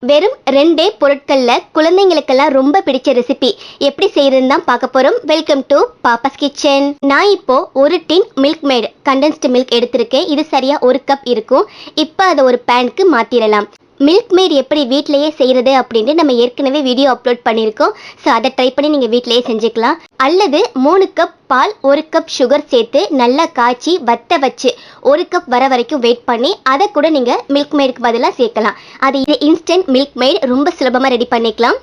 வெறும் 2 பொருட்கள்ல குழந்தைங்களுக்கெல்லாம் ரொம்ப பிடிச்ச ரெசிபி எப்படி செய்யறதுன்னு தான் பார்க்க போறோம். Welcome to Papa's kitchen. நான் இப்போ ஒரு tin milk made condensed milk எடுத்திருக்கேன். இது சரியா 1 கப் இருக்கும். இப்போ அதை ஒரு பேனுக்கு மாத்திரலாம். மில்க் மேட் எப்படி வீட்டிலேயே செய்கிறது அப்படின்ட்டு நம்ம ஏற்கனவே வீடியோ அப்லோட் பண்ணியிருக்கோம். ஸோ அதை ட்ரை பண்ணி நீங்கள் வீட்டிலேயே செஞ்சுக்கலாம். அல்லது 3 கப் பால் 1 கப் சுகர் சேர்த்து நல்லா காய்ச்சி வத்த வச்சு 1 கப் வர வரைக்கும் வெயிட் பண்ணி அதை கூட நீங்கள் மில்க் மேடுக்கு பதிலாக சேர்க்கலாம். இது இன்ஸ்டன்ட் மில்க் மேட் ரொம்ப சுலபமாக ரெடி பண்ணிக்கலாம்.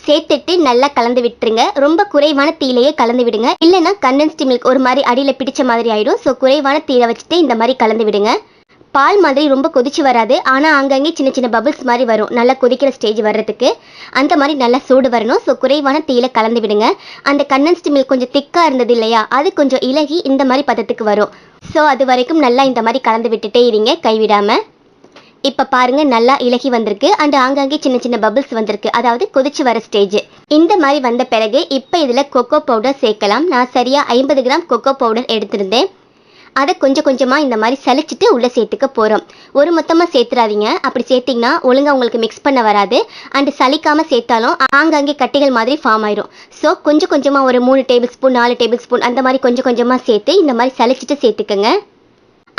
சேர்த்துட்டு நல்லா கலந்து விட்டுருங்க. ரொம்ப குறைவான தீயிலேயே கலந்து விடுங்க. இல்லைன்னா கண்டென்ஸ்டு மில்க் ஒரு மாதிரி அடியில் பிடிச்ச மாதிரி ஆயிடும். ஸோ குறைவான தீயில வச்சுட்டு இந்த மாதிரி கலந்து விடுங்க. பால் மாதிரி ரொம்ப கொதிச்சு வராது, ஆனால் அங்கங்கே சின்ன சின்ன பபிள்ஸ் மாதிரி வரும். நல்லா கொதிக்கிற ஸ்டேஜ் வர்றதுக்கு அந்த மாதிரி நல்லா சூடு வரணும். ஸோ குறைவான தீயில கலந்து விடுங்க. அந்த கண்டென்ஸ்டு மில்க் கொஞ்சம் திக்காக இருந்தது இல்லையா, அது கொஞ்சம் இலகி இந்த மாதிரி பதத்துக்கு வரும். ஸோ அது வரைக்கும் நல்லா இந்த மாதிரி கலந்து விட்டுட்டே இருங்க கைவிடாமல். இப்போ பாருங்க நல்லா இலகி வந்திருக்கு. அண்ட் ஆங்காங்கே சின்ன சின்ன பபிள்ஸ் வந்திருக்கு, அதாவது கொதிச்சு வர ஸ்டேஜ். இந்த மாதிரி வந்த பிறகு இப்போ இதில் கொக்கோ பவுடர் சேர்க்கலாம். நான் சரியாக 50 கிராம் கொக்கோ பவுடர் எடுத்திருந்தேன். அதை கொஞ்சம் கொஞ்சமாக இந்த மாதிரி சலிச்சிட்டு உள்ளே சேர்த்துக்க போகிறோம். ஒரு மொத்தமாக சேர்த்துறாதீங்க. அப்படி சேர்த்திங்கன்னா ஒழுங்காக உங்களுக்கு மிக்ஸ் பண்ண வராது. அண்டு சலிக்காமல் சேர்த்தாலும் ஆங்காங்கே கட்டிகள் மாதிரி ஃபார்ம் ஆயிரும். ஸோ கொஞ்சம் கொஞ்சமாக ஒரு 3 டேபிள் ஸ்பூன் 4 டேபிள் ஸ்பூன் அந்த மாதிரி கொஞ்சம் கொஞ்சமாக சேர்த்து இந்த மாதிரி சலிச்சிட்டு சேர்த்துக்கோங்க.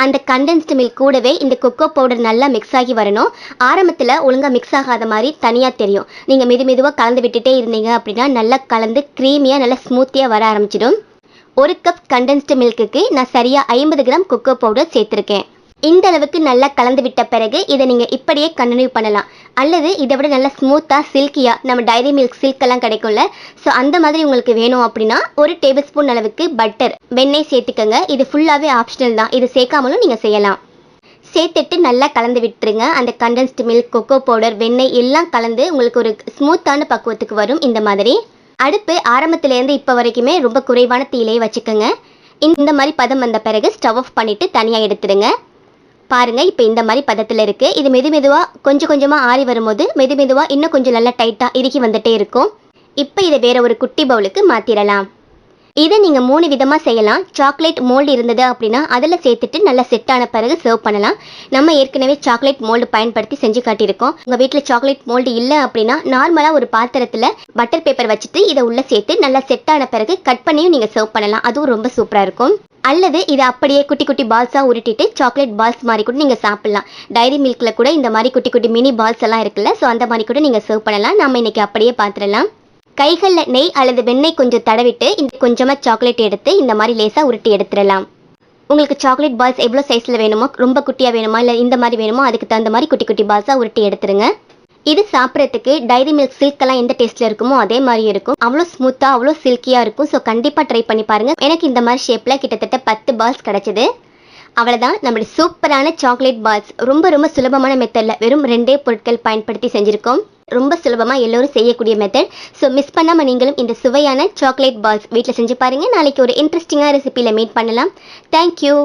அந்த கண்டென்ஸ்டு மில்க் கூடவே இந்த கொக்கோ பவுடர் நல்லா மிக்ஸ் ஆகி வரணும். ஆரம்பத்தில் ஒழுங்காக மிக்ஸ் ஆகாத மாதிரி தனியாக தெரியும். நீங்கள் மெதுவாக கலந்து விட்டுட்டே இருந்தீங்க அப்படின்னா நல்லா கலந்து க்ரீமியாக நல்லா ஸ்மூத்தியாக வர ஆரம்பிச்சிடும். 1 கப் கண்டென்ஸ்டு மில்க்குக்கு நான் சரியாக 50 கிராம் கொக்கோ பவுடர் சேர்த்துருக்கேன். இந்த அளவுக்கு நல்லா கலந்து விட்ட பிறகு இதை நீங்கள் இப்படியே கண்டினியூ பண்ணலாம். அல்லது இதை விட நல்லா ஸ்மூத்தாக சில்கியாக நம்ம டைரி மில்க் சில்கெல்லாம் கிடைக்கும்ல, ஸோ அந்த மாதிரி உங்களுக்கு வேணும் அப்படின்னா 1 டேபிள் ஸ்பூன் அளவுக்கு பட்டர் வெண்ணெய் சேர்த்துக்கோங்க. இது ஃபுல்லாகவே ஆப்ஷனல் தான், இது சேர்க்காமலும் நீங்கள் செய்யலாம். சேர்த்துட்டு நல்லா கலந்து விட்டுருங்க. அந்த கண்டென்ஸ்டு மில்க் கொக்கோ பவுடர் வெண்ணெய் எல்லாம் கலந்து உங்களுக்கு ஒரு ஸ்மூத்தான பக்குவத்துக்கு வரும். இந்த மாதிரி அடுப்பு ஆரம்பத்துலேருந்து இப்போ வரைக்குமே ரொம்ப குறைவான தீயிலேயே வச்சுக்கோங்க. இந்த மாதிரி பதம் வந்த பிறகு ஸ்டவ் ஆஃப் பண்ணிவிட்டு தனியாக எடுத்துடுங்க. பாருங்கள் இப்போ இந்த மாதிரி பதத்தில் இருக்குது. இது மெதுவாக கொஞ்சம் கொஞ்சமாக ஆறி வரும்போது மெதுவாக இன்னும் கொஞ்சம் நல்லா டைட்டாக இறுக்கி வந்துட்டே இருக்கும். இப்போ இதை வேறு ஒரு குட்டி பவுலுக்கு மாற்றிடலாம். இதை நீங்கள் 3 விதமாக செய்யலாம். சாக்லேட் மோல்டு இருந்தது அப்படின்னா அதில் சேர்த்துட்டு நல்லா செட் ஆன பிறகு சர்வ் பண்ணலாம். நம்ம ஏற்கனவே சாக்லேட் மோல்டு பயன்படுத்தி செஞ்சு காட்டியிருக்கோம். உங்கள் வீட்டில் சாக்லேட் மோல்டு இல்லை அப்படின்னா நார்மலாக ஒரு பாத்திரத்தில் பட்டர் பேப்பர் வச்சுட்டு இதை உள்ளே சேர்த்து நல்லா செட் ஆன பிறகு கட் பண்ணியும் நீங்கள் சர்வ் பண்ணலாம். அதுவும் ரொம்ப சூப்பராக இருக்கும். அல்லது இதை அப்படியே குட்டி குட்டி பால்ஸாக உருட்டிட்டு சாக்லேட் பால்ஸ் மாதிரி கூட நீங்கள் சாப்பிட்லாம். டைரி மில்கில் கூட இந்த மாதிரி குட்டி குட்டி மினி பால்ஸ் எல்லாம் இருக்குல்ல, ஸோ அந்த மாதிரி கூட நீங்கள் சர்வ் பண்ணலாம். நம்ம இன்னைக்கு அப்படியே பார்த்துடலாம். கைகளில் நெய் அல்லது வெண்ணெய் கொஞ்சம் தடவிட்டு இந்த கொஞ்சமாக சாக்லேட் எடுத்து இந்த மாதிரி லேசாக உருட்டி எடுத்துடலாம். உங்களுக்கு சாக்லேட் பால்ஸ் எவ்வளோ சைஸில் வேணுமோ, ரொம்ப குட்டியாக வேணுமா இல்லை இந்த மாதிரி வேணுமோ அதுக்கு தகுந்த மாதிரி குட்டி குட்டி பால்ஸாக உருட்டி எடுத்துருங்க. இது சாப்பிட்றதுக்கு டைரி மில்க் சில்கெல்லாம் எந்த டேஸ்ட்டில் இருக்குமோ அதே மாதிரி இருக்கும். அவ்வளோ ஸ்மூத்தாக அவ்வளோ சில்கியாக இருக்கும். ஸோ கண்டிப்பாக ட்ரை பண்ணி பாருங்கள். எனக்கு இந்த மாதிரி ஷேப்பில் கிட்டத்தட்ட 10 பால்ஸ் கிடச்சிது. அவ்வளோதான், நம்மளுடைய சூப்பரான சாக்லேட் பால்ஸ் ரொம்ப சுலபமான மெத்தடில் வெறும் 2 பொருட்கள் பயன்படுத்தி செஞ்சுருக்கோம். ரொம்ப சுலபமாக எல்லோரும் செய்யக்கூடிய மெத்தட். ஸோ மிஸ் பண்ணாமல் நீங்களும் இந்த சுவையான சாக்லேட் பால்ஸ் வீட்டில் செஞ்சு பாருங்கள். நாளைக்கு ஒரு இன்ட்ரெஸ்டிங்கான ரெசிபியில் மீட் பண்ணலாம். தேங்க்யூ.